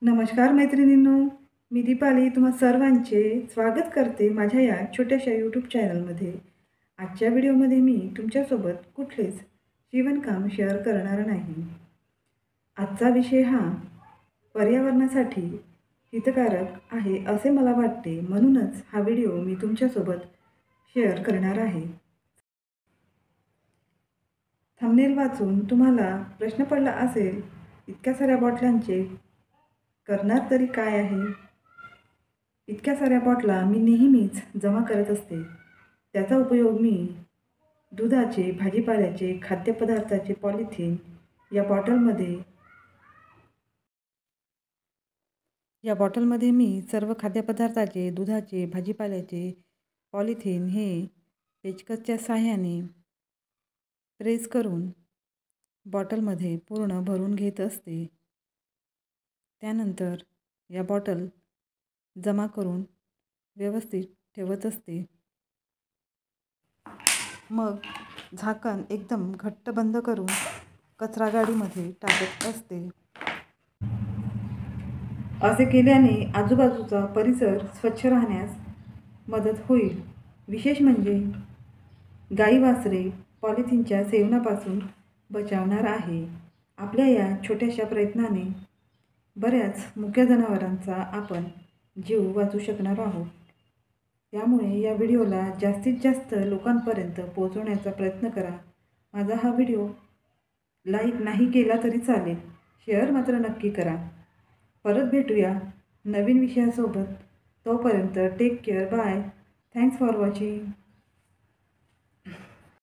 नमस्कार मैत्रिणींनो, मी दीपाली तुम्हा सर्वांचे स्वागत करते माझ्या या छोट्याशा यूट्यूब चॅनलमध्ये. आजच्या व्हिडिओमध्ये मी तुमच्यासोबत कुठलेच शिवणकाम शेअर करणार नाही. आजचा विषय हा पर्यावरणासाठी हितकारक आहे असे मला वाटते, म्हणूनच हा व्हिडिओ मी तुमच्यासोबत शेअर करणार आहे. थंबनेल वाचून तुम्हाला प्रश्न पडला असेल, इतक्या साऱ्या बॉटलांचे करणार तरी काय आहे? इतक्या साऱ्या बॉटला मी नेहमीच जमा करत असते. त्याचा उपयोग मी दुधाचे, भाजीपाल्याचे, खाद्यपदार्थाचे पॉलिथिन या बॉटलमध्ये मी सर्व खाद्यपदार्थाचे, दुधाचे, भाजीपाल्याचे पॉलिथिन हे पेचकसच्या साहाय्याने प्रेस करून बॉटलमध्ये पूर्ण भरून घेत असते. त्यानंतर या बॉटल जमा करून व्यवस्थित ठेवत असते. मग झाकण एकदम घट्ट बंद करून कचरा गाडीमध्ये टाकत असते. असे केल्याने आजूबाजूचा परिसर स्वच्छ राहण्यास मदत होईल. विशेष म्हणजे गाई वासरे पॉलिथिनच्या सेवनापासून बचावणार आहे. आपल्या या छोट्याशा प्रयत्नाने बऱ्याच मुक्या जनावरांचा आपण जीव वाचवू शकणार आहोत. त्यामुळे या व्हिडिओला जास्तीत जास्त लोकांपर्यंत पोहोचवण्याचा प्रयत्न करा. माझा हा व्हिडिओ लाईक नाही केला तरी चालेल, शेअर मात्र नक्की करा. परत भेटूया नवीन विषयासोबत. तोपर्यंत take care. Bye. Thanks for watching.